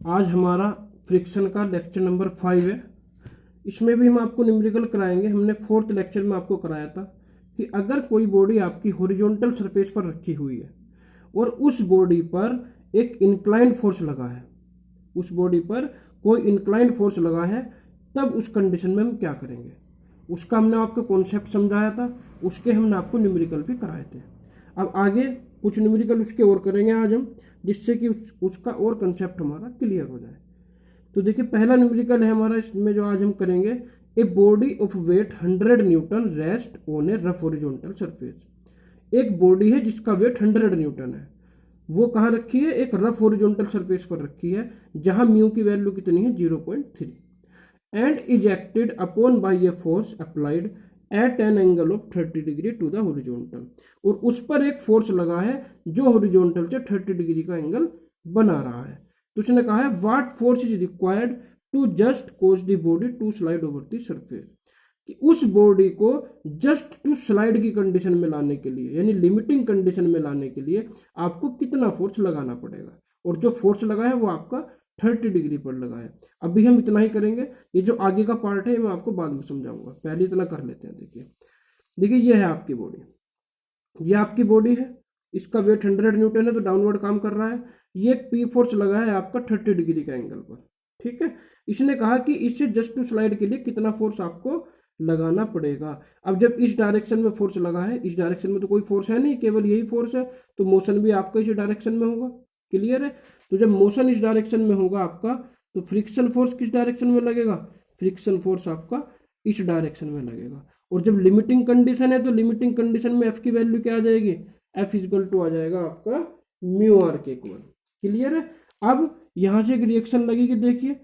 आज हमारा फ्रिक्शन का लेक्चर नंबर 5 है। इसमें भी हम आपको न्यूमेरिकल कराएंगे। हमने 4th लेक्चर में आपको कराया था कि अगर कोई बॉडी आपकी हॉरिजॉन्टल सरफेस पर रखी हुई है और उस बॉडी पर एक इंक्लाइंड फोर्स लगा है, उस बॉडी पर कोई इंक्लाइंड फोर्स लगा है, तब उस कंडीशन में हम क्या करेंगे, उसका हमने आपको कॉन्सेप्ट समझाया था, उसके हमने आपको न्यूमेरिकल भी कराए थे। अब आगे कुछ न्यूमेरिकल उसके और करेंगे आज हम, जिससे कि उसका और कंसेप्ट हमारा क्लियर हो जाए। तो देखिए पहला न्यूमेरिकल है हमारा इसमें जो आज हम करेंगे, a body of weight 100 newton rest on a rough horizontal surface. एक बॉडी है जिसका वेट 100 न्यूटन है, वो कहाँ रखी है, एक रफ हॉरिजॉन्टल सरफेस पर रखी है, जहां म्यू की वैल्यू कितनी है 0.3 and is acted upon by a force applied at an angle of 30 degree to the horizontal. और उस पर एक फोर्स लगा है जो हॉरिजॉन्टल से 30 डिग्री का एंगल बना रहा है। तो उसने कहा है what force is required to just cause the body to slide over the surface, कि उस बॉडी को जस्ट टू स्लाइड की कंडीशन में लाने के लिए, यानी लिमिटिंग कंडीशन में लाने के लिए आपको कितना फोर्स लगाना पड़ेगा। और जो फोर्स लगा है वो आपका 30 डिग्री पर लगा है। अभी हम इतना ही करेंगे, ये जो आगे का पार्ट है मैं आपको बाद में समझाऊंगा, पहले इतना कर लेते हैं। देखिए ये है आपकी बॉडी, ये आपकी बॉडी है, इसका वेट 100 न्यूटन है तो डाउनवर्ड काम कर रहा है। ये पी फोर्स लगा है आपका 30 डिग्री का एंगल पर, ठीक है। इसने कहा कि इससे जस्ट टू स्लाइड के लिए कितना फोर्स आपको लगाना पड़ेगा। अब जब इस डायरेक्शन में फोर्स लगा है, इस डायरेक्शन में तो कोई फोर्स है नहीं, केवल यही फोर्स है, तो मोशन भी आपका इस डायरेक्शन में होगा। क्लियर है। तो जब मोशन इस डायरेक्शन में होगा आपका, तो फ्रिक्शन फोर्स किस डायरेक्शन में लगेगा, फ्रिक्शन फोर्स आपका इस डायरेक्शन में लगेगा। और जब लिमिटिंग कंडीशन है तो लिमिटिंग कंडीशन में एफ की वैल्यू क्या आ जाएगी, एफ इजकल टू आ जाएगा आपका म्यू आर के इक्वल। क्लियर है। अब यहां से एक रिएक्शन लगेगी, देखिए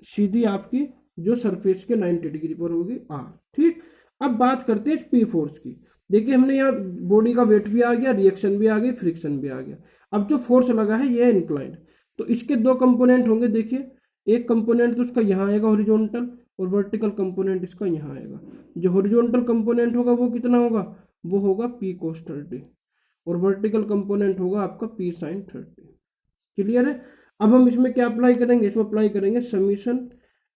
सीधी आपकी जो सरफेस के 90 डिग्री पर होगी आर। ठीक। अब बात करते हैं पी फोर्स की। देखिए हमने यहाँ बॉडी का वेट भी आ गया, रिएक्शन भी आ गई, फ्रिक्शन भी आ गया। अब जो फोर्स लगा है ये है इंक्लाइंड, तो इसके दो कंपोनेंट होंगे। देखिए एक कंपोनेंट तो उसका यहाँ आएगा हॉरिजॉन्टल, और वर्टिकल कंपोनेंट इसका यहाँ आएगा। जो हॉरिजॉन्टल कंपोनेंट होगा वो कितना होगा, वो होगा पी कोस 30, और वर्टिकल कंपोनेंट होगा आपका पी साइन 30। क्लियर है। अब हम इसमें क्या अप्लाई करेंगे, इसमें अप्लाई करेंगे summation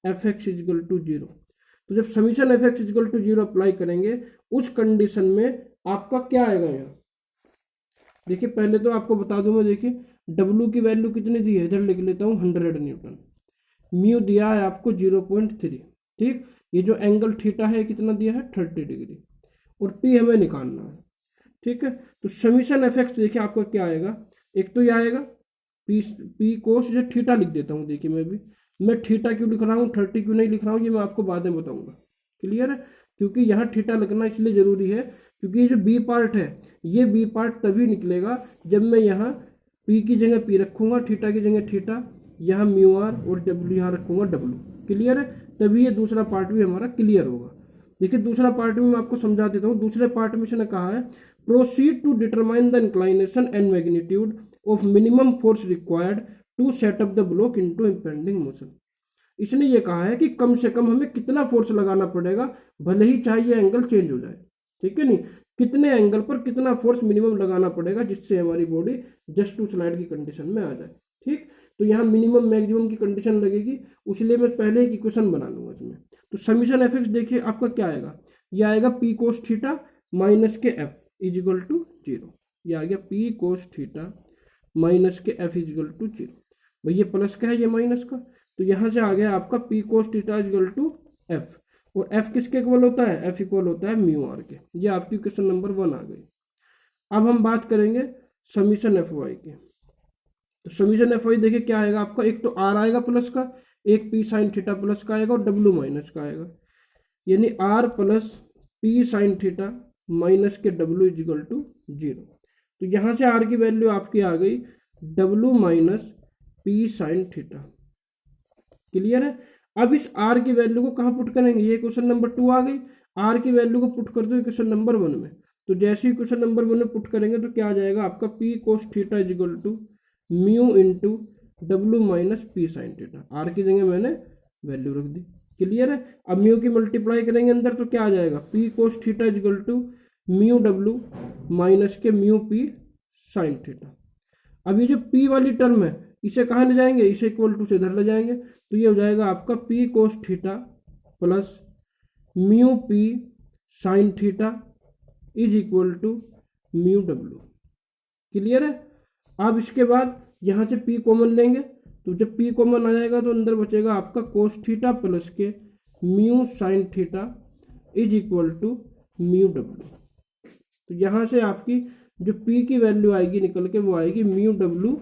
F x is equal to 0। तो जब summation F x is equal to 0 apply करेंगे, उस कंडीशन में आपका क्या आएगा यहाँ। देखिए पहले तो आपको बता दूं मैं, देखिए W की वैल्यू कितनी दी है, इधर लिख लेता हूँ 100 न्यूटन, म्यू दिया है आपको 0.3। ठीक। ये जो एंगल थीटा है कितना दिया है 30 डिग्री, और P हमें निकालना है। ठीक है। तो समीशन एफ एक्स देखिए आपका क्या आएगा, एक तो ये आएगा पी कोस, जो थीटा लिख देता हूँ। देखिए मैं थीटा क्यों लिख रहा हूँ, 30 क्यों नहीं लिख रहा हूँ, ये मैं आपको बाद में बताऊंगा। क्लियर है। क्योंकि यहाँ थीटा लगना इसलिए जरूरी है क्योंकि ये जो बी पार्ट है, ये बी पार्ट तभी निकलेगा जब मैं यहाँ पी की जगह पी रखूंगा, थीटा की जगह थीटा, यहाँ म्यू आर और डब्ल्यू यहाँ रखूंगा डब्ल्यू। क्लियर है। तभी ये दूसरा पार्ट भी हमारा क्लियर होगा। देखिए दूसरा पार्ट भी मैं आपको समझा देता हूँ। दूसरे पार्ट में इसने कहा है proceed to determine the inclination and magnitude of minimum force required to set up the block into impending motion. इसने ये कहा है कि कम से कम हमें कितना फोर्स लगाना पड़ेगा, भले ही चाहे ये एंगल चेंज हो जाए। ठीक है नहीं, कितने एंगल पर कितना फोर्स मिनिमम लगाना पड़ेगा जिससे हमारी बॉडी जस्ट टू स्लाइड की कंडीशन में आ जाए। ठीक। तो यहाँ मिनिमम मैक्सिमम की कंडीशन लगेगी, इसलिए मैं पहले एक इक्वेशन बना लूंगा इसमें। तो समीशन एफ एक्स देखिए आपका क्या आएगा, ये आएगा पी कोस थीटा माइनस के एफ इज इक्वल टू 0। ये आ गया पी कोस थीटा माइनस के एफ इज इक्वल टू 0। भाई ये प्लस का है, ये माइनस का, तो यहाँ से आ गया आपका P cos theta is equal to F. और एफ किसके इक्वल होता है, एफ इक्वल होता है म्यू आर के। ये आपकी क्वेश्चन नंबर 1 आ गई। अब हम बात करेंगे समीशन एफ वाई की। तो समीशन एफ वाई देखिए क्या आएगा आपका, एक तो आर आएगा प्लस का, एक पी साइन थीटा प्लस का आएगा, और डब्ल्यू माइनस का आएगा, यानी R plus P sine theta minus के डब्ल्यू इज इक्वल टू 0। तो यहाँ से आर की वैल्यू आपकी आ गई W minus P sine theta. Clear है। अब इस आर की वैल्यू को कहाँ पुट करेंगे, ये क्वेश्चन नंबर 2 आ गई। आर की वैल्यू को पुट कर दो क्वेश्चन नंबर 1 में। तो जैसे ही क्वेश्चन नंबर 1 में पुट करेंगे तो क्या आ जाएगा आपका P cos theta is equal to mu into W minus P sine theta. R की जगह मैंने वैल्यू रख दी। क्लियर है। अब म्यू की मल्टीप्लाई करेंगे अंदर तो क्या आ जाएगा, P cos theta is equal to mu W minus के म्यू पी साइन थीटा। अब ये जो पी वाली टर्म है इसे कहाँ ले जाएंगे, इसे इक्वल टू से इधर ले जाएंगे, तो ये हो जाएगा आपका P cos theta plus mu P sine theta is equal to mu W. Clear है। अब इसके बाद यहाँ से पी कॉमन लेंगे, तो जब पी कॉमन आ जाएगा तो अंदर बचेगा आपका कोस थीटा प्लस के mu sine theta is equal to mu W. तो यहाँ से आपकी जो पी की वैल्यू आएगी निकल के वो आएगी म्यू डब्ल्यू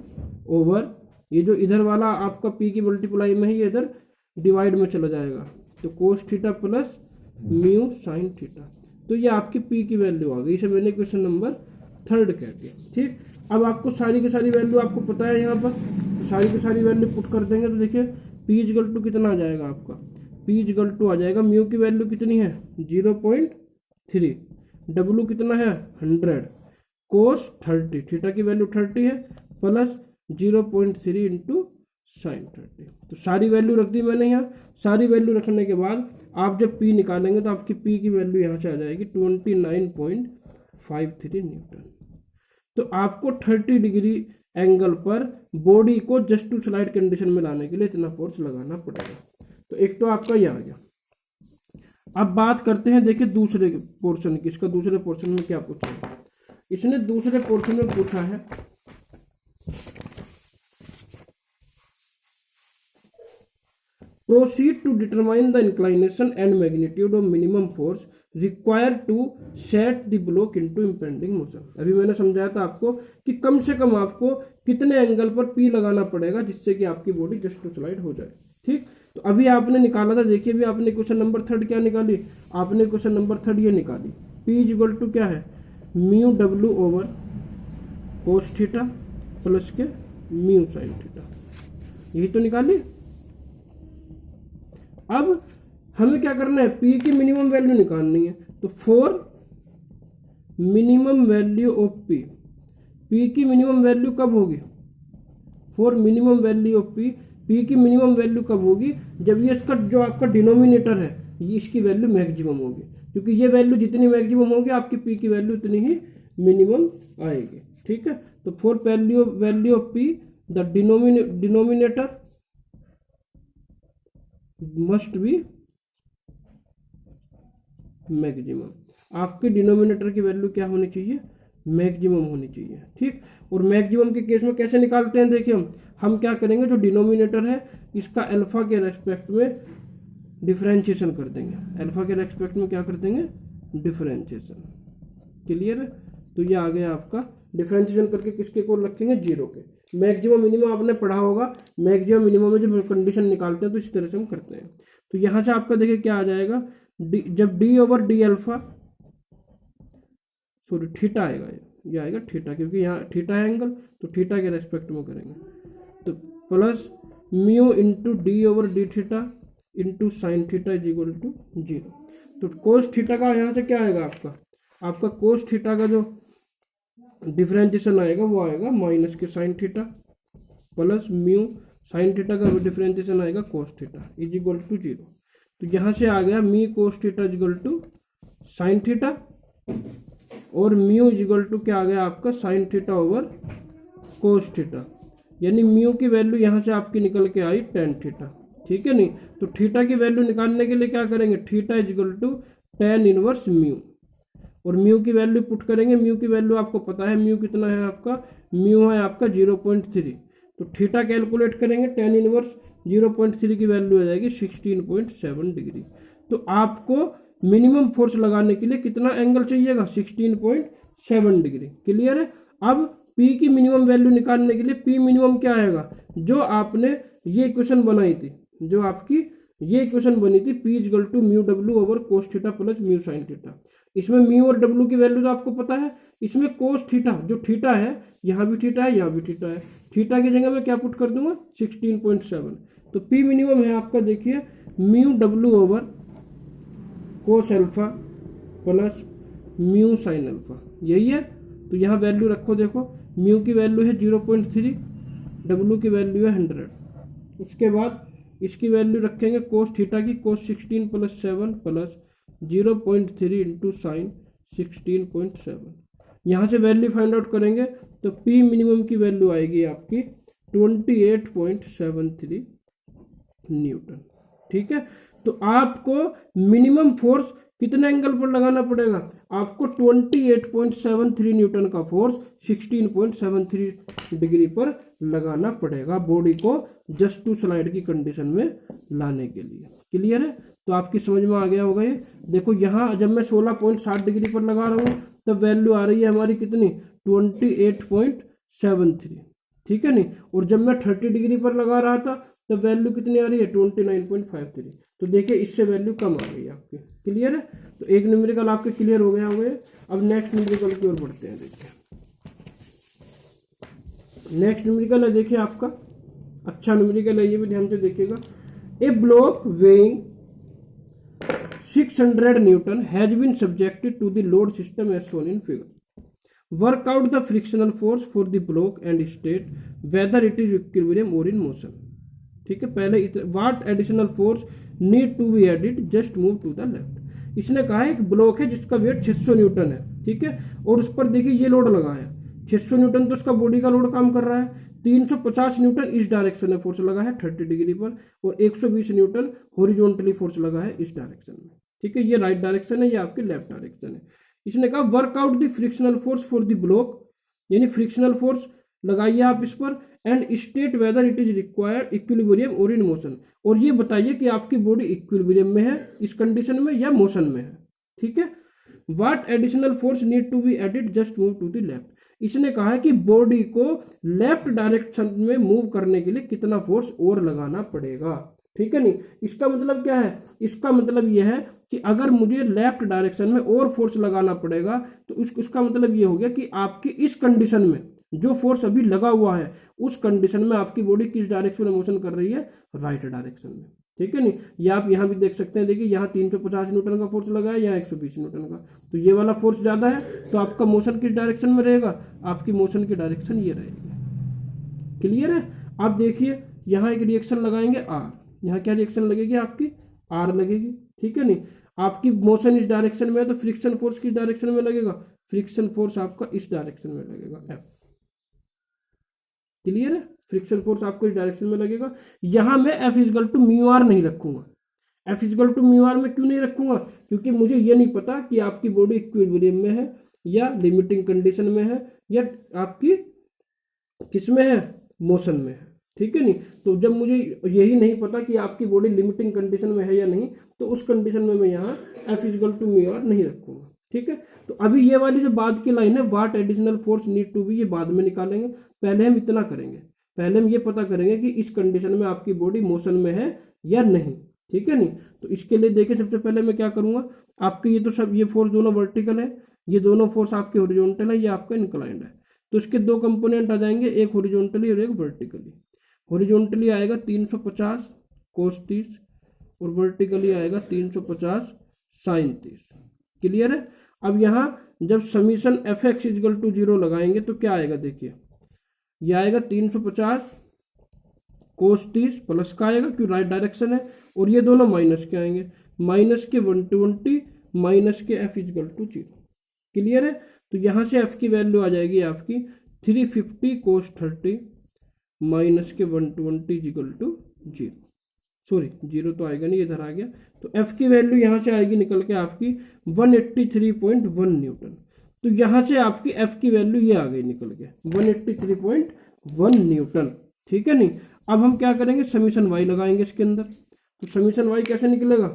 ओवर ये जो इधर वाला आपका पी की मल्टीप्लाई में है ये इधर डिवाइड में चला जाएगा, तो कोस theta plus mu sine theta. तो ये आपकी पी की वैल्यू आ गई। इसे मैंने क्वेश्चन नंबर 3 कह दिया। ठीक, अब आपको सारी की सारी वैल्यू आपको पता है यहाँ पर, तो सारी की सारी वैल्यू पुट कर देंगे तो देखिए पी इक्वल टू कितना आ जाएगा आपका, पी इक्वल टू आ जाएगा म्यू की वैल्यू कितनी है 0.3, डब्ल्यू कितना है 100, कोस 30, थीटा की वैल्यू 30 है प्लस 0.3 इंटू साइन 30। तो सारी वैल्यू रख दी मैंने यहाँ। सारी वैल्यू रखने के बाद आप जब पी निकालेंगे तो आपकी पी की वैल्यू यहाँ से आ जाएगी 29.53 न्यूटन। तो आपको 30 डिग्री एंगल पर बॉडी को जस्ट टू स्लाइड कंडीशन में लाने के लिए इतना फोर्स लगाना पड़ेगा। तो एक तो आपका ये आ गया। अब बात करते हैं देखिए दूसरे पोर्शन की। इसका दूसरे पोर्शन में क्या पूछा है, इसने दूसरे पोर्शन में पूछा है proceed to determine the inclination and magnitude of minimum force required to set the block into impending motion। अभी मैंने समझाया था आपको कि कम से कम आपको कितने एंगल पर पी लगाना पड़ेगा जिससे कि आपकी बॉडी जस्ट टू स्लाइड हो जाए। ठीक, तो अभी आपने निकाला था, देखिए अभी आपने क्वेश्चन नंबर 3 क्या निकाली, आपने क्वेश्चन नंबर 3 ये निकाली, पी इज इक्वल टू क्या है mu W over cos theta plus के म्यू साइन थीटा, यही तो निकाली। अब हमें क्या करना है, पी की मिनिमम वैल्यू निकालनी है। तो for minimum value of P, P की मिनिमम वैल्यू कब होगी, for minimum value of P, P की मिनिमम वैल्यू कब होगी, जब ये इसका जो आपका डिनोमिनेटर है ये इसकी वैल्यू मैक्सिमम होगी, क्योंकि ये वैल्यू जितनी मैक्सिमम होगी आपकी पी की वैल्यू उतनी ही मिनिमम आएगी। ठीक है, तो for value of P the denominator must be maximum. आपके डिनोमिनेटर की वैल्यू क्या होनी चाहिए, मैक्सिमम होनी चाहिए। ठीक, और मैक्सिमम के केस में कैसे निकालते हैं, देखिए हम क्या करेंगे, जो डिनोमिनेटर है इसका अल्फा के रेस्पेक्ट में डिफरेंशिएशन कर देंगे, अल्फा के रेस्पेक्ट में क्या कर देंगे, डिफरेंशिएशन। क्लियर है, तो ये आ गया आपका डिफरेंशिएशन करके किसके को रखेंगे, 0 के। मैक्सिमम मिनिमम आपने पढ़ा होगा, मैक्सिमम मिनिमम में जब कंडीशन निकालते हैं तो इस तरह से हम करते हैं। तो यहाँ से आपका देखिए क्या आ जाएगा, जब D over D alpha, sorry theta आएगा, ये आएगा थीटा, क्योंकि यहाँ थीटा है एंगल, तो थीटा के रेस्पेक्ट में करेंगे, तो plus mu into d over d theta into sine theta is equal to 0। तो कोस थीटा का यहाँ से क्या आएगा, आपका कोस थीटा का जो डिफरेंशिएशन आएगा वो आएगा माइनस के sine theta plus mu sine theta का डिफरेंशिएशन आएगा cos theta is equal to 0। तो यहाँ से आ गया मी cos theta is equal to sine theta, और म्यू इज इक्वल टू क्या आ गया आपका sine theta over cos theta, यानी म्यू की वैल्यू यहाँ से आपकी निकल के आई टेन थीटा। ठीक है नहीं, तो थीटा की वैल्यू निकालने के लिए क्या करेंगे, theta is equal to tan inverse mu, और म्यू की वैल्यू पुट करेंगे। म्यू की वैल्यू आपको पता है, म्यू कितना है आपका, म्यू है आपका 0.3, तो थीटा कैलकुलेट करेंगे, टेन इनवर्स 0.3 की वैल्यू आ जाएगी 16.7 डिग्री। तो आपको मिनिमम फोर्स लगाने के लिए कितना एंगल चाहिएगा, 16.7 डिग्री। क्लियर है। अब पी की मिनिमम वैल्यू निकालने के लिए पी मिनिमम क्या आएगा, जो आपने ये इक्वेशन बनाई थी, जो आपकी ये इक्वेशन बनी थी, P equal to mu W over cos theta plus mu sine theta. इसमें म्यू और डब्ल्यू की वैल्यू तो आपको पता है, इसमें कोस थीटा जो थीटा है, यहाँ भी थीटा है, यहाँ भी थीटा है, थीटा की जगह मैं क्या पुट कर दूंगा 16.7। तो पी मिनिमम है आपका, देखिए mu W over cos alpha plus mu sine alpha, यही है। तो यहाँ वैल्यू रखो, देखो म्यू की वैल्यू है 0.3, डब्ल्यू की वैल्यू है 100। उसके बाद इसकी वैल्यू रखेंगे कोस थीटा की, कोस 16 प्लस 7 प्लस 0.3 इंटू साइन 16.7। यहाँ से वैल्यू फाइंड आउट करेंगे तो पी मिनिमम की वैल्यू आएगी आपकी 28.73 न्यूटन। ठीक है, तो आपको मिनिमम फोर्स कितने एंगल पर लगाना पड़ेगा? आपको 28.73 न्यूटन का फोर्स 16.73 डिग्री पर लगाना पड़ेगा बॉडी को जस्ट टू स्लाइड की कंडीशन में लाने के लिए। क्लियर है? तो आपकी समझ में आ गया होगा ये। देखो यहाँ जब मैं 16.60 डिग्री पर लगा रहा हूँ तब वैल्यू आ रही है हमारी कितनी? 28.73। ठीक है नहीं, और जब मैं 30 डिग्री पर लगा रहा था तब वैल्यू कितनी आ रही है? 29.53। तो देखिए इससे वैल्यू कम आ गई आपकी। क्लियर है? तो एक न्यूमेरिकल आपके क्लियर हो गया होंगे। अब नेक्स्ट न्यूमेरिकल की ओर बढ़ते हैं। देखिए नेक्स्ट न्यूमेरिकल है, देखिए आपका अच्छा न्यूमेरिकल है, ये भी ध्यान से देखिएगा। A block weighing 600 newton has been subjected to the load system as shown in figure. Work out the frictional force for the block and state whether it is equilibrium और इन मोशन। ठीक है, पहले what additional force need to be added just move to the left. इसने कहा है एक block है जिसका वेट 600 न्यूटन है। ठीक है, और उस पर देखिए ये लोड लगा है 600 न्यूटन, तो उसका बॉडी का लोड काम कर रहा है 350 न्यूटन इस डायरेक्शन में फोर्स लगा है 30 डिग्री पर, और 120 न्यूटन हॉरिजॉन्टली फोर्स लगा है इस डायरेक्शन में। ठीक है, ये राइट डायरेक्शन है, ये आपकी लेफ्ट डायरेक्शन है। इसने कहा workout the frictional force for the block, यानी फ्रिक्शनल फोर्स लगाइए आप इस पर, and state whether it is required equilibrium और इन मोशन, और ये बताइए कि आपकी बॉडी इक्विलिब्रियम में है इस कंडीशन में या मोशन में है। ठीक है, what additional force need to be added just move to the left. इसने कहा है कि बॉडी को लेफ्ट डायरेक्शन में मूव करने के लिए कितना फोर्स और लगाना पड़ेगा। ठीक है नहीं, इसका मतलब क्या है? इसका मतलब यह है कि अगर मुझे लेफ्ट डायरेक्शन में और फोर्स लगाना पड़ेगा तो उसका मतलब ये हो गया कि आपकी इस कंडीशन में जो फोर्स अभी लगा हुआ है उस कंडीशन में आपकी बॉडी किस डायरेक्शन में मोशन कर रही है? राइट डायरेक्शन में। ठीक है नहीं, ये आप यहाँ भी देख सकते हैं। देखिए यहाँ 350 न्यूटन का फोर्स लगा है, यहाँ 120 न्यूटन का, तो ये वाला फोर्स ज्यादा है, तो आपका मोशन किस डायरेक्शन में रहेगा? आपकी मोशन की डायरेक्शन ये रहेगी। क्लियर है? आप देखिए यहाँ एक रिएक्शन लगाएंगे आर, यहाँ क्या रिएक्शन लगेगी? आपकी आर लगेगी। ठीक है नहीं, आपकी मोशन इस डायरेक्शन में है तो फ्रिक्शन फोर्स किस डायरेक्शन में लगेगा? फ्रिक्शन फोर्स आपका इस डायरेक्शन में लगेगा, एफ। क्लियर है? फ्रिक्शन फोर्स आपको इस डायरेक्शन में लगेगा। यहां मैं F is equal to mu R नहीं रखूंगा। F is equal to mu R में क्यों नहीं रखूंगा? क्योंकि मुझे ये नहीं पता कि आपकी बॉडी इक्विलिब्रियम में है या लिमिटिंग कंडीशन में है या आपकी किस में है? मोशन में है। ठीक है नहीं, तो जब मुझे यही नहीं पता कि आपकी बॉडी लिमिटिंग कंडीशन में है या नहीं, तो उस कंडीशन में मैं यहाँ F is equal to mu R नहीं रखूंगा। ठीक है, तो अभी ये वाली जो बाद की लाइन है what additional force need to be, ये बाद में निकालेंगे। पहले हम इतना करेंगे, पहले हम ये पता करेंगे कि इस कंडीशन में आपकी बॉडी मोशन में है या नहीं। ठीक है नहीं, तो इसके लिए देखिए सबसे पहले मैं क्या करूंगा, आपके ये तो सब ये फोर्स दोनों वर्टिकल है, ये दोनों फोर्स आपके हॉरिजॉन्टल है, ये आपका इंक्लाइंड है, तो इसके दो कंपोनेंट आ जाएंगे, एक हॉरिजॉन्टली और एक वर्टिकली। हॉरिजॉन्टली आएगा 350 कोस 30 और वर्टिकली आएगा 350 साइन 30। क्लियर है? अब यहाँ जब summation F x is equal to 0 लगाएंगे तो क्या आएगा? देखिए ये आएगा 350 कोस 30 प्लस का आएगा क्योंकि राइट डायरेक्शन है, और ये दोनों माइनस के आएंगे, माइनस के 120 माइनस के एफ इजगल टू 0। क्लियर है? तो यहाँ से एफ की वैल्यू आ जाएगी आपकी 350 कोस 30 माइनस के 120 इजगल टू 0। सॉरी 0 तो आएगा नहीं, इधर आ गया, तो एफ की वैल्यू यहाँ से आएगी निकल के आपकी 183.1 न्यूटन। तो यहाँ से आपकी एफ की वैल्यू ये आ गई निकल के 183.1 न्यूटन। ठीक है नहीं, अब हम क्या करेंगे? समीशन वाई लगाएंगे इसके अंदर। तो समीशन वाई कैसे निकलेगा?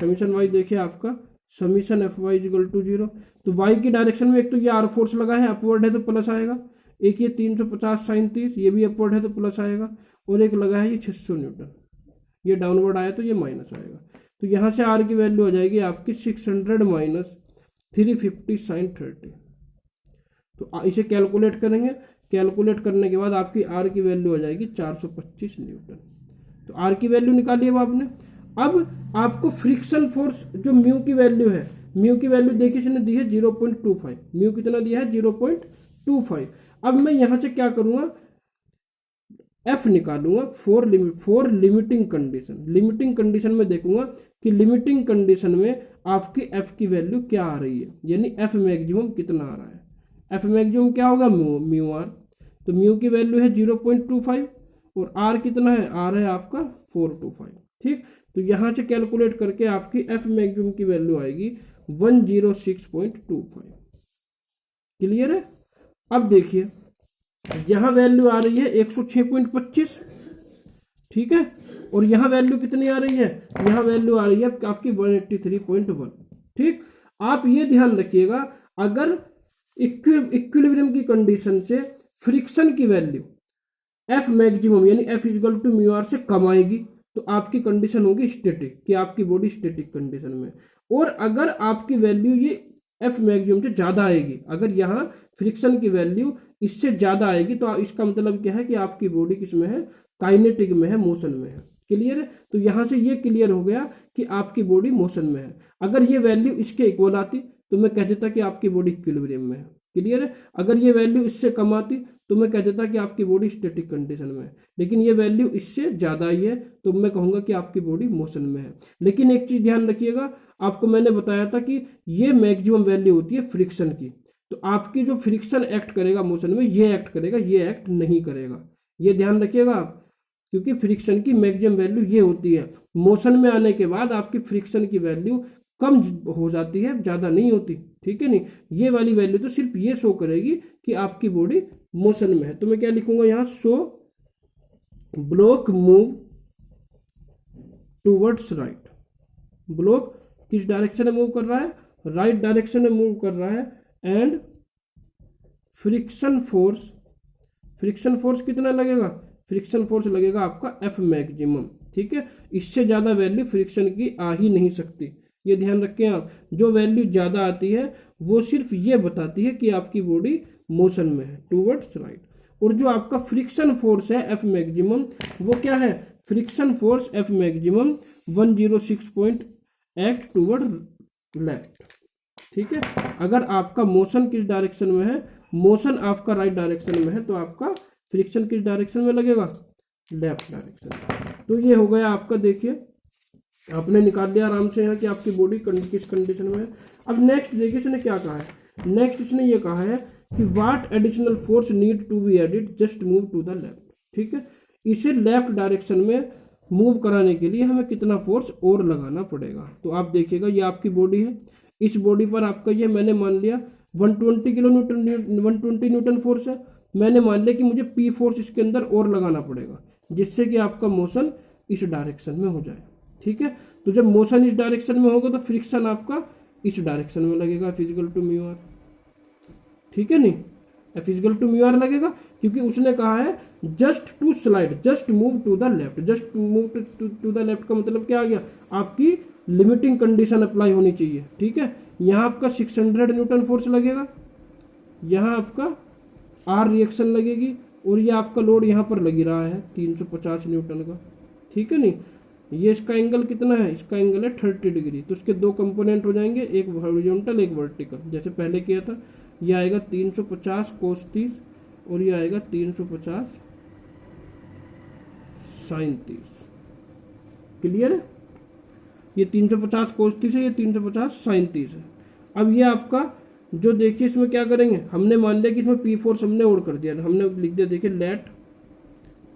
समीशन वाई देखिए आपका summation F y is equal to 0, तो वाई की डायरेक्शन में एक तो ये आर फोर्स लगा है, अपवर्ड है तो प्लस आएगा, एक ये 350 साइन 30 ये भी अपवर्ड है तो प्लस आएगा, और एक लगा है ये 600 न्यूटन, ये डाउनवर्ड आया तो ये माइनस आएगा। तो यहाँ से आर की वैल्यू आ जाएगी आपकी 600 माइनस 350 साइन 30। तो इसे कैलकुलेट करेंगे, कैलकुलेट करने के बाद आपकी आर की वैल्यू आ जाएगी 425 न्यूटन। तो आर की वैल्यू निकाली अब आपने। अब आपको फ्रिक्शन फोर्स जो म्यू की वैल्यू है, म्यू की वैल्यू देखिए इसने दी है 0.25, म्यू कितना दिया है? 0.25। अब मैं यहाँ से क्या करूँगा? एफ निकालूंगा for limiting condition. Limiting condition में देखूंगा कि लिमिटिंग कंडीशन में आपकी एफ की वैल्यू क्या आ रही है, यानी एफ मैक्सिमम कितना आ रहा है। एफ मैक्सिमम क्या होगा? Mu R. तो म्यू की वैल्यू है 0.25 और आर कितना है, आर है आपका 425। ठीक, तो यहाँ से कैलकुलेट करके आपकी एफ मैक्सिमम की वैल्यू आएगी 106.25। क्लियर है। अब देखिए यहाँ वैल्यू आ रही है 106.25, ठीक है, और यहाँ वैल्यू कितनी आ रही है, यहाँ वैल्यू आ रही है आपकी 183.1। ठीक, आप ये ध्यान रखिएगा अगर इक्विलिब्रियम की कंडीशन से फ्रिक्शन की वैल्यू एफ मैक्सिमम यानी F is equal to mu R से कम आएगी तो आपकी कंडीशन होगी स्टैटिक, कि आपकी बॉडी स्टैटिक कंडीशन में। और अगर आपकी वैल्यू ये एफ मैक्सिमम से ज्यादा आएगी, अगर यहाँ फ्रिक्शन की वैल्यू इससे ज्यादा आएगी तो इसका मतलब क्या है कि आपकी बॉडी किस में है, काइनेटिक में है, मोशन में है। क्लियर है। तो यहां से ये क्लियर हो गया कि आपकी बॉडी मोशन में है। अगर ये वैल्यू इसके इक्वल आती तो मैं कह देता कि आपकी बॉडी इक्विलिब्रियम में है। क्लियर है। अगर ये वैल्यू इससे कम आती तो मैं कह देता कि आपकी बॉडी स्टैटिक कंडीशन में है, लेकिन ये वैल्यू इससे ज्यादा ही है तो मैं कहूंगा कि आपकी बॉडी मोशन में है। लेकिन एक चीज ध्यान रखिएगा, आपको मैंने बताया था कि ये मैक्सिमम वैल्यू होती है फ्रिक्शन की, तो आपकी जो फ्रिक्शन एक्ट करेगा मोशन में, ये एक्ट करेगा, ये एक्ट नहीं करेगा। ये ध्यान रखिएगा आप, क्योंकि फ्रिक्शन की मैक्सिमम वैल्यू ये होती है। मोशन में आने के बाद आपकी फ्रिक्शन की वैल्यू कम हो जाती है, ज्यादा नहीं होती। ठीक है नहीं, ये वाली वैल्यू तो सिर्फ ये शो करेगी कि आपकी बॉडी मोशन में है। तो मैं क्या लिखूंगा यहाँ, show block move towards right. Block किस डायरेक्शन में मूव कर रहा है, राइट डायरेक्शन में मूव कर रहा है। एंड फ्रिक्शन फोर्स कितना लगेगा, फ्रिक्शन फोर्स लगेगा आपका एफ मैक्सिमम। ठीक है, इससे ज्यादा वैल्यू फ्रिक्शन की आ ही नहीं सकती। ये ध्यान रखें आप, जो वैल्यू ज्यादा आती है वो सिर्फ ये बताती है कि आपकी बॉडी मोशन में है, टूवर्ड्स राइट। और जो आपका फ्रिक्शन फोर्स है एफ मैक्सिमम, वो क्या है, friction force F maximum 106.8 toward left. ठीक है, अगर आपका मोशन किस डायरेक्शन में है, मोशन आपका राइट डायरेक्शन में है, तो आपका फ्रिक्शन किस डायरेक्शन में लगेगा, लेफ्ट डायरेक्शन। तो ये हो गया आपका, देखिए आपने निकाल लिया आराम से यहाँ कि आपकी बॉडी किस कंडीशन में है। अब नेक्स्ट देखिए इसने क्या कहा है, नेक्स्ट इसने ये कहा है कि what additional force need to be added just move to the left. ठीक है, इसे लेफ्ट डायरेक्शन में मूव कराने के लिए हमें कितना फोर्स और लगाना पड़ेगा। तो आप देखिएगा ये आपकी बॉडी है, इस बॉडी पर आपका ये मैंने मान लिया 120 किलो न्यूटन 120 न्यूटन फोर्स है। मैंने मान लिया कि मुझे पी फोर्स इसके अंदर और लगाना पड़ेगा जिससे कि आपका मोशन इस डायरेक्शन में हो जाए। ठीक है, तो जब मोशन इस डायरेक्शन में होगा तो फ्रिक्शन आपका इस डायरेक्शन में लगेगा, फिजिकल टू म्यू आर। ठीक है नहीं, फिजिकल टू म्यू आर लगेगा क्योंकि उसने कहा है just to slide, just move to the left. Just move to the left का मतलब क्या आ गया, आपकी लिमिटिंग कंडीशन अप्लाई होनी चाहिए। ठीक है, यहाँ आपका 600 न्यूटन फोर्स लगेगा, यहाँ आपका आर रिएक्शन लगेगी और ये आपका लोड यहाँ पर लगी रहा है 350 न्यूटन का। ठीक है नहीं, ये इसका एंगल कितना है, इसका एंगल है 30 डिग्री। तो इसके दो कंपोनेंट हो जाएंगे, एक हॉरिजॉन्टल एक वर्टिकल, जैसे पहले किया था। ये आएगा 350 cos 30 और ये आएगा 350 sin 30। क्लियर है, ये 350 cos 30 है, ये 350 sin 30 है। अब ये आपका जो देखिए इसमें क्या करेंगे, हमने मान लिया कि इसमें पी फोर्स हमने और कर दिया, हमने लिख दिया, देखिए let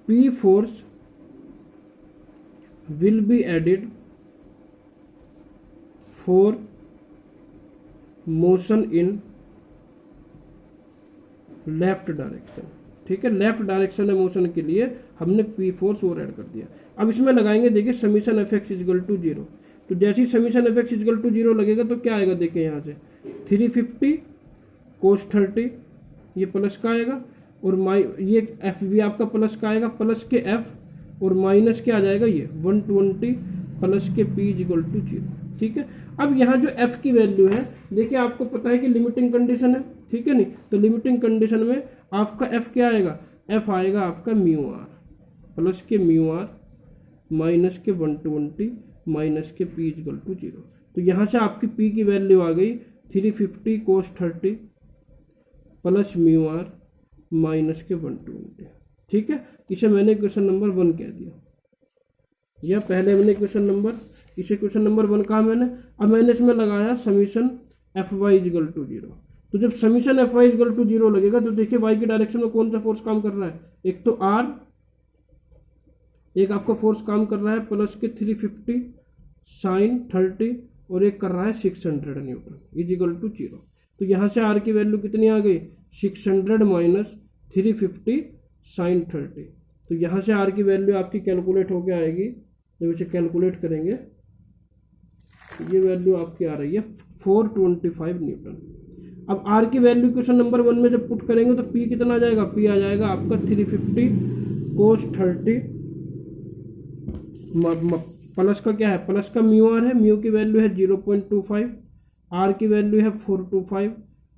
P force will be added for motion in left direction। ठीक है, लेफ्ट डायरेक्शन में मोशन के लिए हमने पी फोर्स और ऐड कर दिया। अब इसमें लगाएंगे, देखिए summation F x is equal to 0। तो जैसे ही summation F x is equal to 0 लगेगा तो क्या आएगा, देखिए यहाँ से 350 cos 30 ये प्लस का आएगा और ये एफ भी आपका प्लस का आएगा, प्लस के एफ और माइनस क्या आ जाएगा, ये 120 प्लस के पी इक्वल टू 0। ठीक है, अब यहाँ जो एफ की वैल्यू है, देखिए आपको पता है कि लिमिटिंग कंडीशन है। ठीक है नहीं, तो लिमिटिंग कंडीशन में आपका एफ क्या आएगा, एफ आएगा आपका म्यू आर, प्लस के म्यू आर माइनस के 120 माइनस के पी इक्वल टू 0। तो यहाँ से आपकी पी की वैल्यू आ गई 350 cos 30 plus mu R minus के 120। ठीक है, इसे मैंने क्वेश्चन नंबर 1 कह दिया, या पहले मैंने क्वेश्चन नंबर, इसे क्वेश्चन नंबर 1 कहा मैंने। अब मैंने इसमें लगाया summation F y is equal to 0। तो जब summation F y is equal to 0 लगेगा तो देखिए वाई की डायरेक्शन में कौन सा फोर्स काम कर रहा है, एक तो आर, एक आपका फोर्स काम कर रहा है प्लस के 350 साइन 30 और एक कर रहा है 600 न्यूटन इजिकल टू 0। तो यहाँ से आर की वैल्यू कितनी आ गई, 600 माइनस 350 साइन 30। तो यहाँ से आर की वैल्यू आपकी कैलकुलेट होकर आएगी, जब इसे कैलकुलेट करेंगे ये वैल्यू आपकी आ रही है 425 न्यूटन। अब आर की वैल्यू क्वेश्चन नंबर 1 में जब पुट करेंगे तो पी कितना आ जाएगा, पी आ जाएगा आपका 350 कोस 30 प्लस का क्या है, प्लस का म्यू आर है, म्यू की वैल्यू है 0.25, आर की वैल्यू है 425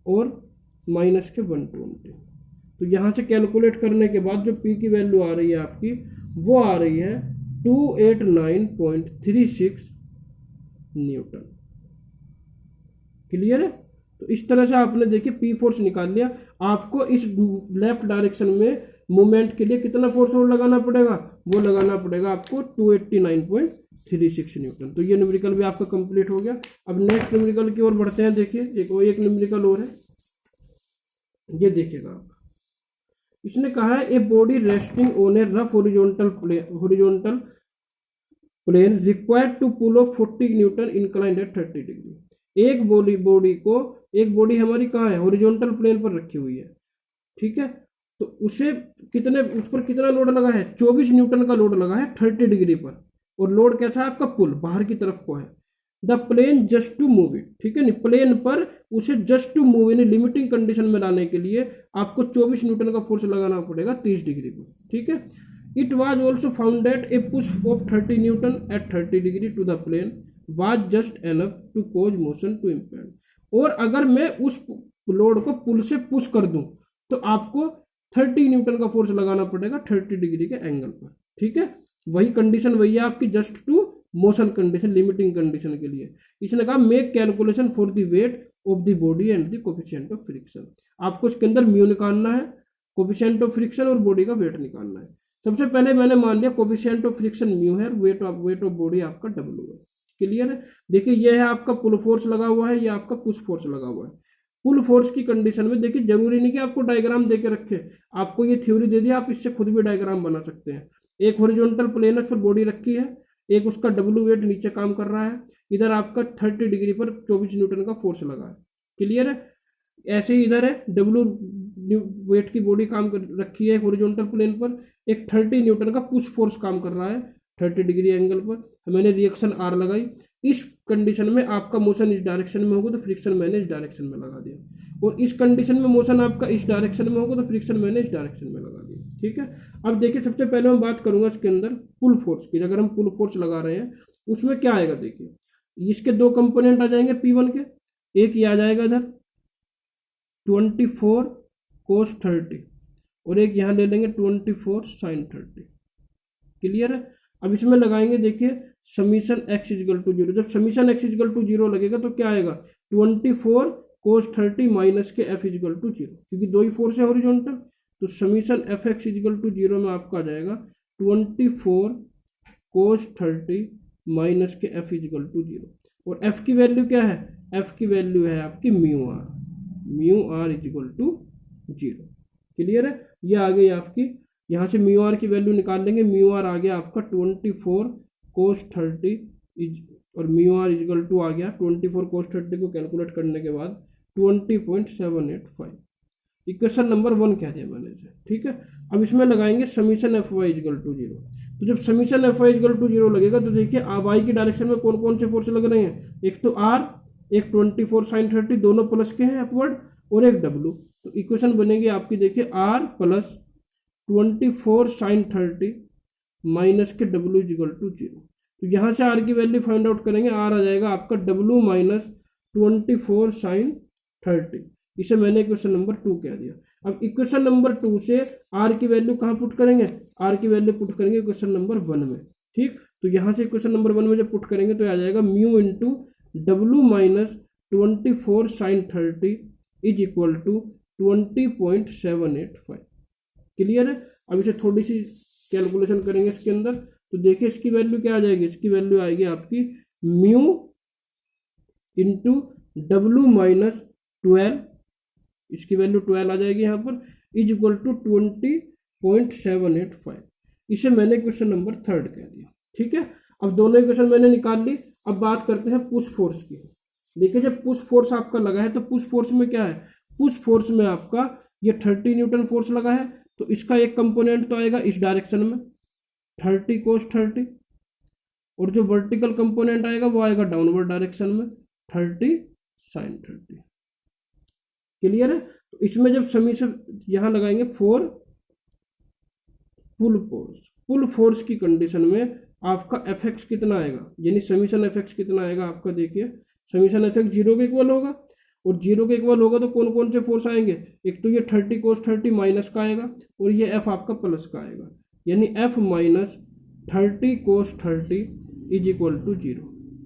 और माइनस के 120। तो यहाँ से कैलकुलेट करने के बाद जो पी की वैल्यू आ रही है आपकी वो आ रही है 289.36 न्यूटन। क्लियर है। तो इस तरह से आपने देखिए पी फोर्स निकाल लिया। आपको इस लेफ्ट डायरेक्शन में मूवमेंट के लिए कितना फोर्स और लगाना पड़ेगा, वो लगाना पड़ेगा आपको 289.36 न्यूटन। तो ये न्यूमेरिकल भी आपका कंप्लीट हो गया। अब नेक्स्ट न्यूमेरिकल की ओर बढ़ते हैं। देखिए एक न्यूमेरिकल और है, ये देखिएगा आप। इसने कहा है a body resting on a rough horizontal plane required to pull of 40 newton inclined at 30 degree. एक बॉडी हमारी कहाँ है, हॉरिजॉन्टल प्लेन पर रखी हुई है, ठीक है। तो उस पर कितना लोड लगा है, 24 न्यूटन का लोड लगा है 30 डिग्री पर। और लोड कैसा है आपका, पुल बाहर की तरफ को है। The plane just to move it, ठीक है नहीं, प्लेन पर उसे जस्ट टू मूव इन लिमिटिंग कंडीशन में लाने के लिए आपको 24 न्यूटन का फोर्स लगाना पड़ेगा 30 डिग्री पर, ठीक है। It was also found that a push of 30 newton at 30 degree to the plane was just enough to cause motion to impend. और अगर मैं उस लोड को पुल से पुश कर दूं तो आपको 30 न्यूटन का फोर्स लगाना पड़ेगा 30 डिग्री के एंगल पर, ठीक है। वही कंडीशन वही है आपकी just to motion condition, limiting condition के लिए। इसने कहा make calculation for the weight of the body and the coefficient of friction. आपको इसके अंदर म्यू निकालना है, कोफिशिएंट ऑफ फ्रिक्शन और बॉडी का वेट निकालना है। सबसे पहले मैंने मान लिया कोफिशिएंट ऑफ फ्रिक्शन म्यू है, वेट ऑफ बॉडी आपका डब्ल्यू है। क्लियर है। देखिए ये है आपका पुल फोर्स लगा हुआ है, ये आपका पुश फोर्स लगा हुआ है। पुल फोर्स की कंडीशन में देखिए जरूरी नहीं कि आपको डायग्राम देके रखे, आपको ये थ्योरी दे दी, आप इससे खुद भी डायग्राम बना सकते हैं। एक हॉरिजॉन्टल प्लेन पर बॉडी रखी है, एक उसका डब्ल्यू वेट नीचे काम कर रहा है, इधर आपका 30 डिग्री पर 24 न्यूटन का फोर्स लगा है। क्लियर है। ऐसे ही इधर है डब्ल्यू वेट की बॉडी काम कर रखी है हॉरिजॉन्टल प्लेन पर, एक 30 न्यूटन का पुश फोर्स काम कर रहा है 30 डिग्री एंगल पर। मैंने रिएक्शन आर लगाई। इस कंडीशन में आपका मोशन इस डायरेक्शन में होगा तो फ्रिक्शन मैंने इस डायरेक्शन में लगा दिया, और इस कंडीशन में मोशन आपका इस डायरेक्शन में होगा तो फ्रिक्शन मैंने इस डायरेक्शन में लगा दिया, ठीक है। अब देखिए सबसे पहले मैं बात करूंगा इसके अंदर पुल फोर्स की। अगर हम पुल फोर्स लगा रहे हैं उसमें क्या आएगा, देखिए इसके दो कंपोनेंट आ जाएंगे P1 के। एक ये आ जाएगा इधर 24 cos 30 और एक यहाँ ले लेंगे 24 sin 30। क्लियर है। अब इसमें लगाएंगे देखिए समीशन x इजिकल टू 0। जब समीशन x इजिकल टू 0 लगेगा तो क्या आएगा 24 cos 30 माइनस के f इजिकल टू 0, क्योंकि दो ही फोर्स है हॉरिजॉन्टल। तो summation F x is equal to 0 में आपका आ जाएगा 24 cos 30 माइनस के f इजिकल टू 0। और f की वैल्यू क्या है, f की वैल्यू है आपकी mu R is equal to 0। Clear है। ये आ गई आपकी, यहाँ से म्यू आर की वैल्यू निकाल लेंगे। म्यू आर आ गया आपका 24 cos 30 और म्यू आर इजिकल टू आ गया 24 cos 30 को कैलकुलेट करने के बाद 20.785। इक्वेशन नंबर 1 कह दिया मैंने इसे, ठीक है। अब इसमें लगाएंगे summation F y is equal to 0। तो जब summation F y is equal to 0 लगेगा तो देखिए वाई की डायरेक्शन में कौन कौन से फोर्स लग रहे हैं, एक तो आर, एक 24 sin 30 दोनों प्लस के हैं अपवर्ड, और एक डब्ल्यू। तो इक्वेशन बनेगी आपकी देखिए आर प्लस 24 sin 30 माइनस के डब्ल्यू इजिकल टू 0। तो यहाँ से आर की वैल्यू फाइंड आउट करेंगे, आर आ जाएगा आपका डब्ल्यू माइनस 24 sin 30। इसे मैंने इक्वेशन नंबर 2 कह दिया। अब इक्वेशन नंबर 2 से आर की वैल्यू कहाँ पुट करेंगे, आर की वैल्यू पुट करेंगे इक्वेशन नंबर 1 में, ठीक। तो यहाँ से इक्वेशन नंबर 1 में जब पुट करेंगे तो आ जाएगा mu into W minus 24 sin 30 is equal to 20.785। Clear है। अब इसे थोड़ी सी कैलकुलेशन करेंगे इसके अंदर, तो देखिए इसकी वैल्यू क्या आ जाएगी, इसकी वैल्यू आएगी आपकी म्यू इंटू डब्ल्यू माइनस 12 इसकी वैल्यू 12 आ जाएगी यहाँ पर, इज इक्वल टू 20.785। इसे मैंने क्वेश्चन नंबर 3 कह दिया। ठीक है, अब दोनों इक्वेशन मैंने निकाल ली। अब बात करते हैं पुश फोर्स की। देखिए जब पुश फोर्स आपका लगा है तो पुश फोर्स में क्या है, पुश फोर्स में आपका ये 30 न्यूटन फोर्स लगा है, तो इसका एक कंपोनेंट तो आएगा इस डायरेक्शन में 30 cos 30, और जो वर्टिकल कंपोनेंट आएगा वो आएगा डाउनवर्ड डायरेक्शन में 30 sin 30। क्लियर है? तो इसमें जब समीशन यहां लगाएंगे फॉर पुल फोर्स की कंडीशन में आपका एफ कितना आएगा, यानी समीशन एफ कितना आएगा आपका, देखिए समीशन एफ 0 के इक्वल होगा, और 0 के इक्वल होगा तो कौन कौन से फोर्स आएंगे, एक तो ये 30 cos 30 माइनस का आएगा, और ये एफ आपका प्लस का आएगा, यानी F minus 30 cos 30 is equal to 0।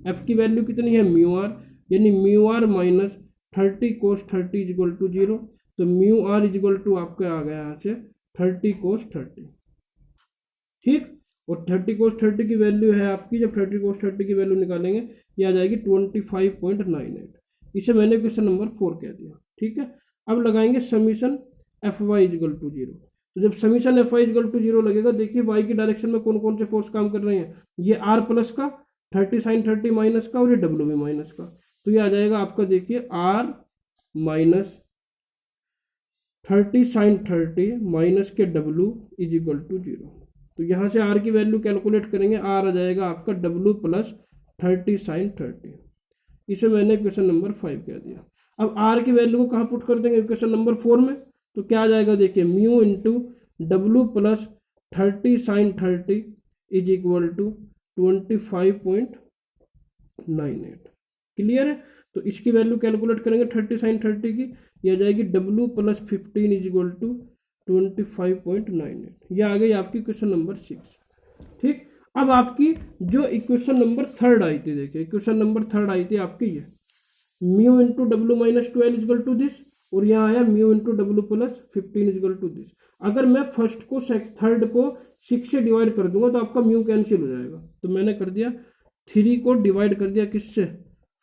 F की वैल्यू कितनी है म्यू आर, यानी mu R minus 30 cos 30 is equal to 0। तो mu R is equal to आपका आ गया यहाँ से 30 cos 30। ठीक, और 30 cos 30 की वैल्यू है आपकी, जब 30 cos 30 की वैल्यू निकालेंगे ये आ जाएगी 25.98। इसे मैंने क्वेश्चन नंबर 4 कह दिया। ठीक है, अब लगाएंगे summation F y is equal to 0। तो जब summation F y is equal to 0 लगेगा, देखिए वाई की डायरेक्शन में कौन कौन से फोर्स काम कर रहे हैं, ये आर प्लस का, 30 sin 30 माइनस का, और ये डब्ल्यू भी माइनस का। तो ये आ जाएगा आपका, देखिए आर माइनस 30 sin 30 माइनस के डब्ल्यू इज इक्वल टू 0। तो यहाँ से आर की वैल्यू कैलकुलेट करेंगे, आर आ जाएगा आपका डब्ल्यू प्लस 30 sin 30। इसे मैंने क्वेश्चन नंबर 5 कह दिया। अब आर की वैल्यू को कहाँ पुट कर देंगे, क्वेश्चन नंबर 4 में। तो क्या आ जाएगा, देखिए mu into W plus 30 sin 30 is equal to 25.98। Clear है? तो इसकी वैल्यू कैलकुलेट करेंगे 30 sin 30 की, यह आ जाएगी W plus 15 is equal to 25.98। यह आ गई आपकी क्वेश्चन नंबर 6। ठीक, अब आपकी जो इक्वेशन नंबर 3 आई थी, देखिए इक्वेशन नंबर 3 आई थी आपकी ये mu into W minus 12 is equal to this, और यहाँ आया mu into W plus 15 is equal to this. अगर मैं फर्स्ट को थर्ड को 6 से डिवाइड कर दूंगा तो आपका म्यू कैंसिल हो जाएगा। तो मैंने कर दिया 3 को डिवाइड कर दिया किससे,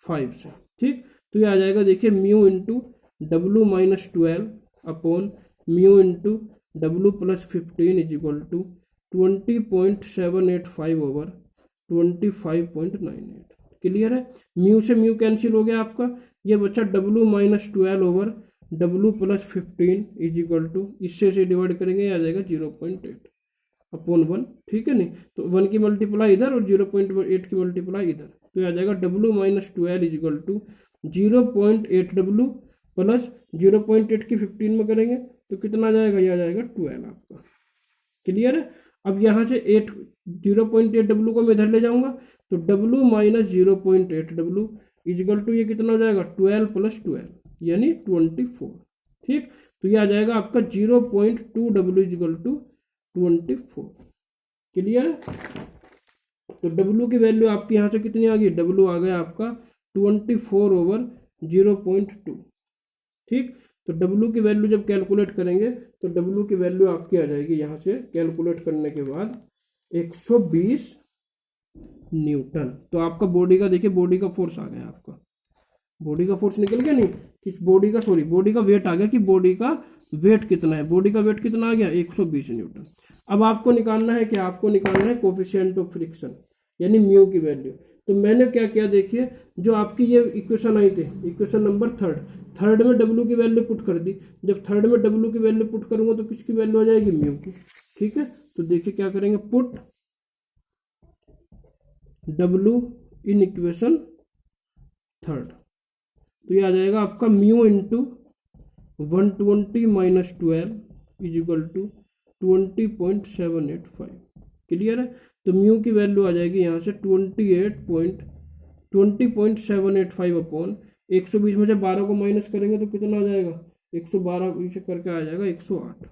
5 से। ठीक, तो ये आ जाएगा, देखिए mu into W minus 12 upon mu into W plus 15 is equal to 20.785 over 25.98। Clear है? म्यू से म्यू कैंसिल हो गया आपका, ये बच्चा W minus 12 over W plus 15 is equal to, इससे से डिवाइड करेंगे आ जाएगा 0.8 अपॉन 1। ठीक है नहीं, तो 1 की मल्टीप्लाई इधर और 0.8 की मल्टीप्लाई इधर, तो आ जाएगा W minus 12 is equal to 0.8 W plus 0.8 की 15 में करेंगे तो कितना आ जाएगा, यह आ जाएगा 12 आपका। क्लियर है? अब यहाँ से 0.8 डब्ल्यू को मैं इधर ले जाऊंगा, तो W minus 0.8 W is equal to ये कितना हो जाएगा, 12 प्लस 12 यानी 24। ठीक, तो ये आ जाएगा आपका 0.2 डब्ल्यू इजगल टू 24। क्लियर है? तो डब्ल्यू की वैल्यू आपकी यहाँ से कितनी आ गई, डब्ल्यू आ गया आपका 24 ओवर 0.2। ठीक, तो डब्ल्यू की वैल्यू जब कैलकुलेट करेंगे तो डब्ल्यू की वैल्यू आपकी आ जाएगी यहाँ से कैलकुलेट करने के बाद 120 न्यूटन। तो आपका बॉडी का, देखिए बॉडी का फोर्स आ गया, आपका बॉडी का फोर्स निकल गया, नहीं किस बॉडी का, सॉरी बॉडी का वेट आ गया कि बॉडी का वेट कितना है, बॉडी का वेट कितना आ गया 120 न्यूटन। अब आपको निकालना है क्या, आपको निकालना है कोफिशिएंट ऑफ फ्रिक्शन यानी म्यू की वैल्यू। तो मैंने क्या किया, देखिए जो आपकी ये इक्वेशन आई थी, इक्वेशन नंबर 3 में डब्ल्यू की वैल्यू पुट कर दी। जब 3 में डब्ल्यू की वैल्यू पुट करूंगा तो किसकी वैल्यू आ जाएगी, म्यू की। ठीक है, तो देखिए क्या करेंगे, पुट डब्ल्यू इन इक्वेशन 3, तो ये आ जाएगा आपका mu into 120 minus 12 is equal to 20.785। Clear है? तो म्यू की वैल्यू आ जाएगी यहाँ से 20.785 अपॉन 120 में से 12 को माइनस करेंगे तो कितना आ जाएगा, 112 इसे करके आ जाएगा 108।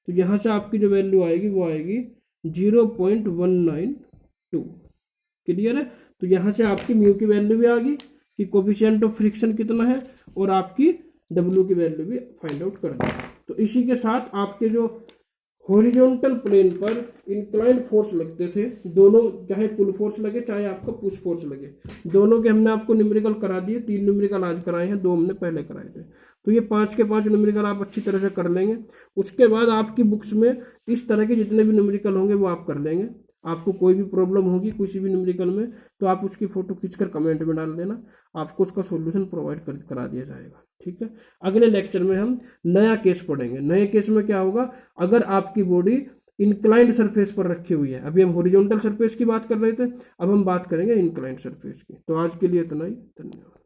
तो यहाँ से आपकी जो वैल्यू आएगी वो आएगी 0.192। क्लियर है? तो यहाँ से आपकी म्यू की वैल्यू भी आ गई कि कोफिशिएंट ऑफ फ्रिक्शन कितना है, और आपकी डब्ल्यू की वैल्यू भी फाइंड आउट कर दी। तो इसी के साथ आपके जो हॉरिजॉन्टल प्लेन पर इंक्लाइंड फोर्स लगते थे दोनों, चाहे पुल फोर्स लगे चाहे आपका पुश फोर्स लगे, दोनों के हमने आपको न्यूमेरिकल करा दिए। 3 न्यूमेरिकल आज कराए हैं, 2 हमने पहले कराए थे। तो ये 5 के 5 न्यूमेरिकल आप अच्छी तरह से कर लेंगे। उसके बाद आपकी बुक्स में इस तरह के जितने भी न्यूमेरिकल होंगे वो आप कर लेंगे। आपको कोई भी प्रॉब्लम होगी किसी भी न्यूमेरिकल में तो आप उसकी फोटो खींचकर कमेंट में डाल देना, आपको उसका सॉल्यूशन प्रोवाइड करा दिया जाएगा। ठीक है, अगले लेक्चर में हम नया केस पढ़ेंगे। नए केस में क्या होगा, अगर आपकी बॉडी इंक्लाइंड सरफेस पर रखी हुई है, अभी हम हॉरिजॉन्टल सरफेस की बात कर रहे थे, अब हम बात करेंगे इंक्लाइंड सरफेस की। तो आज के लिए इतना ही, धन्यवाद।